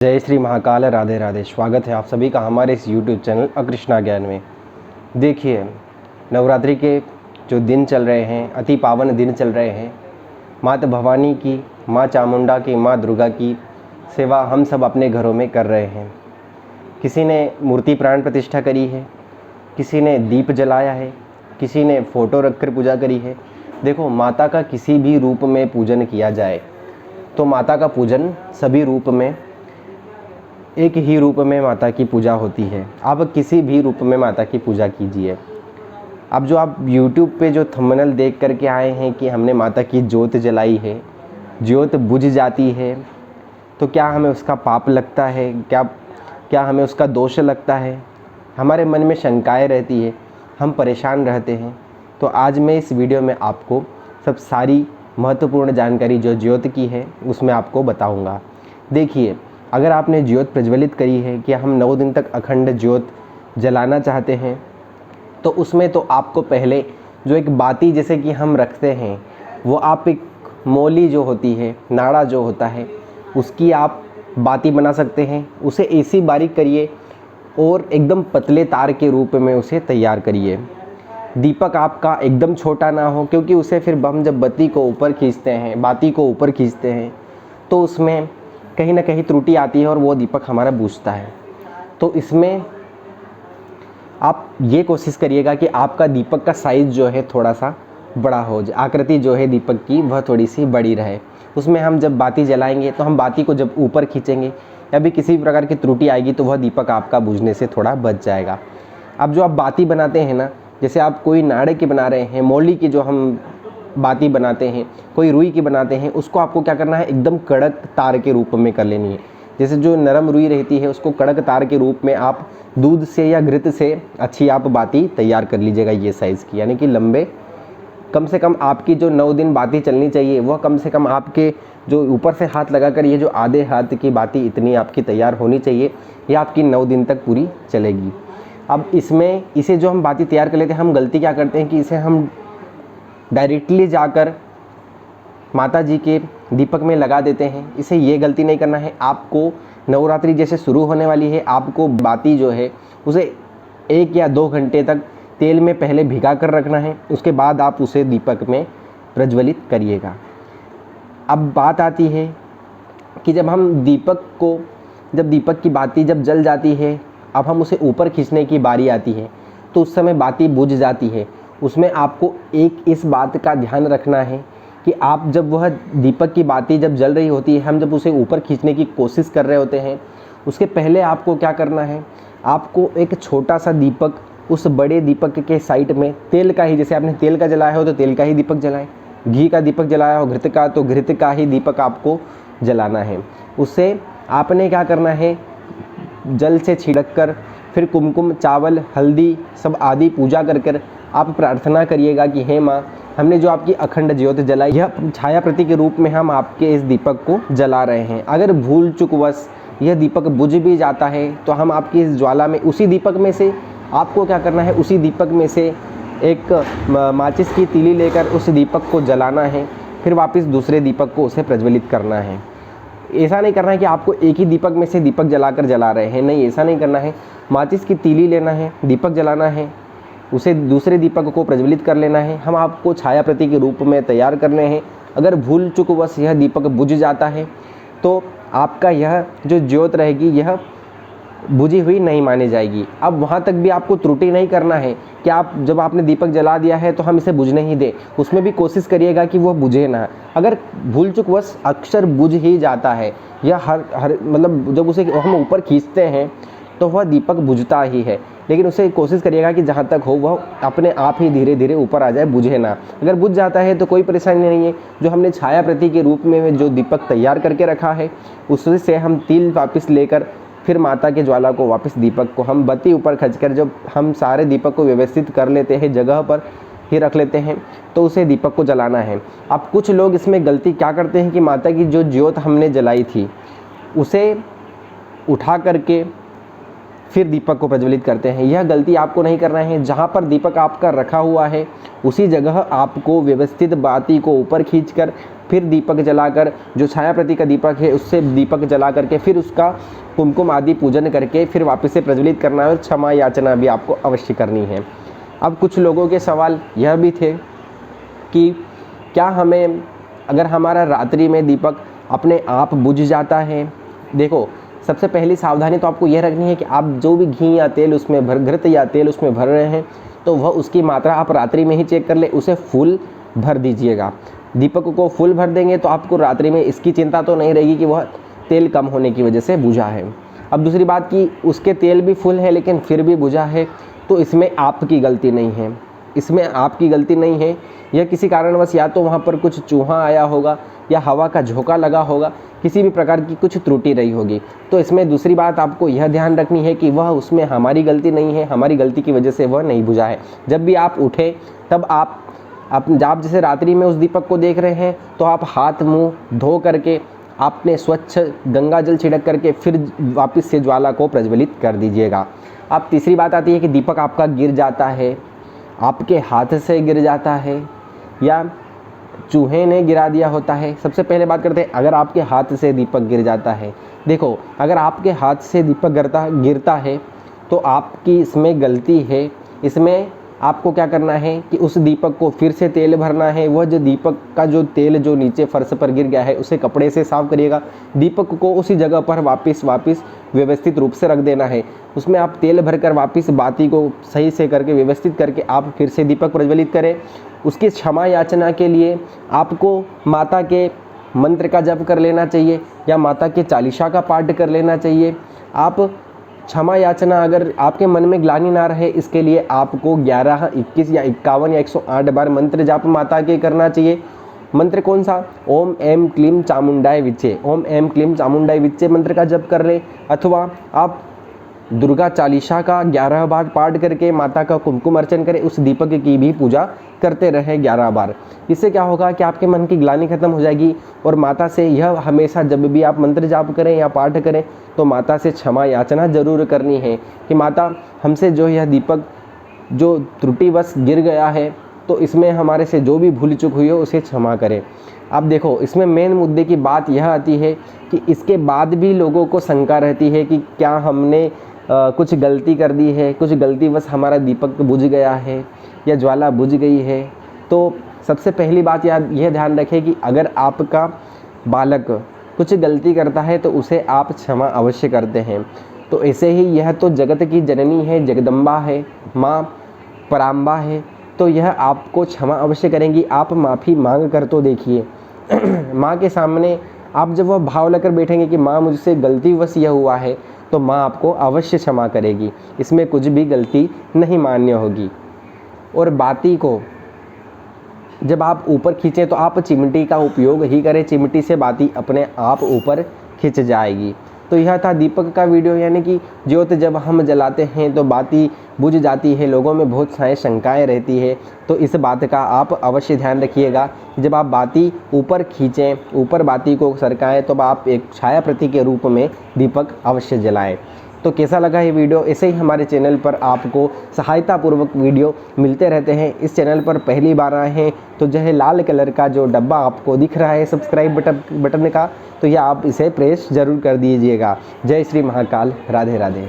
जय श्री महाकाल, राधे राधे। स्वागत है आप सभी का हमारे इस YouTube चैनल अकृष्णा ज्ञान में। देखिए, नवरात्रि के जो दिन चल रहे हैं, अति पावन दिन चल रहे हैं। माता भवानी की, माँ चामुंडा की, माँ दुर्गा की सेवा हम सब अपने घरों में कर रहे हैं। किसी ने मूर्ति प्राण प्रतिष्ठा करी है, किसी ने दीप जलाया है, किसी ने फ़ोटो रखकर पूजा करी है। देखो, माता का किसी भी रूप में पूजन किया जाए तो माता का पूजन सभी रूप में, एक ही रूप में माता की पूजा होती है। आप किसी भी रूप में माता की पूजा कीजिए। अब जो आप YouTube पे जो थंबनेल देख करके आए हैं कि हमने माता की ज्योत जलाई है, ज्योत बुझ जाती है, तो क्या हमें उसका पाप लगता है? क्या हमें उसका दोष लगता है? हमारे मन में शंकाएं रहती है, हम परेशान रहते हैं। तो आज मैं इस वीडियो में आपको सब सारी महत्वपूर्ण जानकारी जो ज्योत की है उसमें आपको बताऊँगा। देखिए, अगर आपने ज्योत प्रज्वलित करी है कि हम 9 दिन तक अखंड ज्योत जलाना चाहते हैं, तो उसमें तो आपको पहले जो एक बाती जैसे कि हम रखते हैं, वो आप एक मौली जो होती है, नाड़ा जो होता है, उसकी आप बाती बना सकते हैं। उसे ऐसी बारीक करिए और एकदम पतले तार के रूप में उसे तैयार करिए। दीपक आपका एकदम छोटा ना हो, क्योंकि उसे फिर हम जब बत्ती को ऊपर खींचते हैं, बाती को ऊपर खींचते हैं, तो उसमें कहीं ना कहीं त्रुटि आती है और वो दीपक हमारा बुझता है। तो इसमें आप ये कोशिश करिएगा कि आपका दीपक का साइज़ जो है थोड़ा सा बड़ा हो जाए, आकृति जो है दीपक की वह थोड़ी सी बड़ी रहे। उसमें हम जब बाती जलाएंगे तो हम बाती को जब ऊपर खींचेंगे या भी किसी प्रकार की त्रुटि आएगी तो वह दीपक आपका बुझने से थोड़ा बच जाएगा। अब जो आप बाती बनाते हैं ना, जैसे आप कोई नाड़े की बना रहे हैं, मौली की जो हम बाती बनाते हैं, कोई रुई की बनाते हैं, उसको आपको क्या करना है, एकदम कड़क तार के रूप में कर लेनी है। जैसे जो नरम रुई रहती है उसको कड़क तार के रूप में आप दूध से या घृत से अच्छी आप बाती तैयार कर लीजिएगा, ये साइज़ की, यानी कि लंबे, कम से कम आपकी जो 9 दिन बाती चलनी चाहिए वह कम से कम आपके जो ऊपर से हाथ लगाकर ये जो आधे हाथ की बाती इतनी आपकी तैयार होनी चाहिए। यह आपकी 9 दिन तक पूरी चलेगी। अब इसमें इसे जो हम बाती तैयार कर लेते हैं, हम गलती क्या करते हैं कि इसे हम डायरेक्टली जाकर माता जी के दीपक में लगा देते हैं। इसे ये गलती नहीं करना है। आपको नवरात्रि जैसे शुरू होने वाली है, आपको बाती जो है उसे 1 या 2 घंटे तक तेल में पहले भिगा कर रखना है। उसके बाद आप उसे दीपक में प्रज्वलित करिएगा। अब बात आती है कि जब दीपक की बाती जब जल जाती है, अब हम उसे ऊपर खींचने की बारी आती है, तो उस समय बाती बुझ जाती है। उसमें आपको एक इस बात का ध्यान रखना है कि आप जब वह दीपक की बाती जब जल रही होती है, हम जब उसे ऊपर खींचने की कोशिश कर रहे होते हैं, उसके पहले आपको क्या करना है, आपको एक छोटा सा दीपक उस बड़े दीपक के साइड में तेल का ही, जैसे आपने तेल का जलाया हो तो तेल का ही दीपक जलाएं, घी का दीपक जलाया हो, घृत का, तो घृत का ही दीपक आपको जलाना है। उससे आपने क्या करना है, जल से छिड़क कर फिर कुमकुम, चावल, हल्दी सब आदि पूजा कर आप प्रार्थना करिएगा कि हे माँ, हमने जो आपकी अखंड ज्योत जलाई, यह छाया प्रति के रूप में हम आपके इस दीपक को जला रहे हैं। अगर भूल चूकवश यह दीपक बुझ भी जाता है तो हम आपकी इस ज्वाला में, उसी दीपक में से आपको क्या करना है, उसी दीपक में से एक माचिस की तीली लेकर उस दीपक को जलाना है। फिर वापस दूसरे दीपक को उसे प्रज्वलित करना है। ऐसा नहीं करना है कि आपको एक ही दीपक में से दीपक जलाकर जला रहे हैं, नहीं, ऐसा नहीं करना है। माचिस की तीली लेना है, दीपक जलाना है, उसे दूसरे दीपक को प्रज्वलित कर लेना है। हम आपको छाया प्रति के रूप में तैयार करने हैं। अगर भूल चूकवश यह दीपक बुझ जाता है तो आपका यह जो ज्योत रहेगी यह बुझी हुई नहीं मानी जाएगी। अब वहाँ तक भी आपको त्रुटि नहीं करना है कि आप जब आपने दीपक जला दिया है तो हम इसे बुझने ही दें, उसमें भी कोशिश करिएगा कि वह बुझे ना। अगर भूल चूकवश अक्सर बुझ ही जाता है, यह हर मतलब जब उसे हम ऊपर खींचते हैं तो वह दीपक बुझता ही है, लेकिन उसे कोशिश करिएगा कि जहाँ तक हो वह अपने आप ही धीरे धीरे ऊपर आ जाए, बुझे ना। अगर बुझ जाता है तो कोई परेशानी नहीं है। जो हमने छाया प्रति के रूप में जो दीपक तैयार करके रखा है, उससे हम तिल वापस लेकर फिर माता के ज्वाला को वापस दीपक को हम बत्ती ऊपर खींचकर जब हम सारे दीपक को व्यवस्थित कर लेते हैं, जगह पर ही रख लेते हैं, तो उसे दीपक को जलाना है। अब कुछ लोग इसमें गलती क्या करते हैं कि माता की जो ज्योत हमने जलाई थी उसे उठा करके फिर दीपक को प्रज्वलित करते हैं। यह गलती आपको नहीं करना है। जहाँ पर दीपक आपका रखा हुआ है उसी जगह आपको व्यवस्थित बाती को ऊपर खींचकर फिर दीपक जलाकर, जो छाया प्रतीक का दीपक है उससे दीपक जला करके फिर उसका कुमकुम आदि पूजन करके फिर वापस से प्रज्वलित करना है और क्षमा याचना भी आपको अवश्य करनी है। अब कुछ लोगों के सवाल यह भी थे कि क्या हमें, अगर हमारा रात्रि में दीपक अपने आप बुझ जाता है। देखो, सबसे पहली सावधानी तो आपको यह रखनी है कि आप जो भी घी या तेल उसमें घृत या तेल उसमें भर रहे हैं तो वह उसकी मात्रा आप रात्रि में ही चेक कर ले, उसे फुल भर दीजिएगा। दीपक को फुल भर देंगे तो आपको रात्रि में इसकी चिंता तो नहीं रहेगी कि वह तेल कम होने की वजह से बुझा है। अब दूसरी बात कि उसके तेल भी फुल है लेकिन फिर भी बुझा है, तो इसमें आपकी गलती नहीं है, इसमें आपकी गलती नहीं है। यह किसी कारणवश या तो वहाँ पर कुछ चूहा आया होगा या हवा का झोंका लगा होगा, किसी भी प्रकार की कुछ त्रुटि रही होगी। तो इसमें दूसरी बात आपको यह ध्यान रखनी है कि वह उसमें हमारी गलती नहीं है, हमारी गलती की वजह से वह नहीं बुझा है। जब भी आप उठे तब आप जैसे रात्रि में उस दीपक को देख रहे हैं तो आप हाथ मुंह धो करके आपने स्वच्छ गंगा जल छिड़क करके फिर वापस से ज्वाला को प्रज्वलित कर दीजिएगा। अब तीसरी बात आती है कि दीपक आपका गिर जाता है, आपके हाथ से गिर जाता है या चूहे ने गिरा दिया होता है। सबसे पहले बात करते हैं, अगर आपके हाथ से दीपक गिर जाता है। देखो, अगर आपके हाथ से दीपक गिरता है तो आपकी इसमें गलती है। इसमें आपको क्या करना है कि उस दीपक को फिर से तेल भरना है। वह जो दीपक का जो तेल जो नीचे फर्श पर गिर गया है उसे कपड़े से साफ करिएगा। दीपक को उसी जगह पर वापस व्यवस्थित रूप से रख देना है। उसमें आप तेल भरकर वापस बाती को सही से करके व्यवस्थित करके आप फिर से दीपक प्रज्वलित करें। उसकी क्षमा याचना के लिए आपको माता के मंत्र का जप कर लेना चाहिए या माता के चालीसा का पाठ कर लेना चाहिए। आप क्षमा याचना, अगर आपके मन में ग्लानि ना रहे, इसके लिए आपको 11, 21 या 51 या 108 बार मंत्र जाप माता के करना चाहिए। मंत्र कौन सा? ओम ऐं क्लीं चामुंडाय विच्चे, ओम ऐं क्लीं चामुंडाय विच्चे मंत्र का जप कर ले, अथवा आप दुर्गा चालीसा का 11 बार पाठ करके माता का कुमकुम अर्चन करें। उस दीपक की भी पूजा करते रहें 11 बार। इससे क्या होगा कि आपके मन की ग्लानि खत्म हो जाएगी और माता से यह हमेशा जब भी आप मंत्र जाप करें या पाठ करें तो माता से क्षमा याचना जरूर करनी है कि माता, हमसे जो यह दीपक जो त्रुटिवश गिर गया है तो इसमें हमारे से जो भी भूल चूक हुई हो उसे क्षमा करें। अब देखो, इसमें मेन मुद्दे की बात यह आती है कि इसके बाद भी लोगों को शंका रहती है कि क्या हमने कुछ गलती कर दी है, कुछ गलतीवश हमारा दीपक बुझ गया है या ज्वाला बुझ गई है। तो सबसे पहली बात यह ध्यान रखें कि अगर आपका बालक कुछ गलती करता है तो उसे आप क्षमा अवश्य करते हैं। तो ऐसे ही यह तो जगत की जननी है, जगदम्बा है, माँ पराम्बा है, तो यह आपको क्षमा अवश्य करेंगी। आप माफ़ी मांग कर तो देखिए। माँ के सामने आप जब वह भाव लेकर बैठेंगे कि माँ मुझसे गलतीवश यह हुआ है, तो माँ आपको अवश्य क्षमा करेगी। इसमें कुछ भी गलती नहीं मान्य होगी। और बाती को जब आप ऊपर खींचें तो आप चिमटी का उपयोग ही करें, चिमटी से बाती अपने आप ऊपर खिंच जाएगी। तो यह था दीपक का वीडियो, यानी कि ज्योत जब हम जलाते हैं तो बाती बुझ जाती है। लोगों में बहुत सारी शंकाएं रहती है, तो इस बात का आप अवश्य ध्यान रखिएगा। जब आप बाती ऊपर खींचें, ऊपर बाती को सरकाएं, तो आप एक छाया प्रतीक के रूप में दीपक अवश्य जलाएं। तो कैसा लगा ये वीडियो? ऐसे ही हमारे चैनल पर आपको सहायतापूर्वक वीडियो मिलते रहते हैं। इस चैनल पर पहली बार आए हैं तो जो है लाल कलर का जो डब्बा आपको दिख रहा है सब्सक्राइब बटन का, तो यह आप इसे प्रेस जरूर कर दीजिएगा। जय श्री महाकाल, राधे राधे।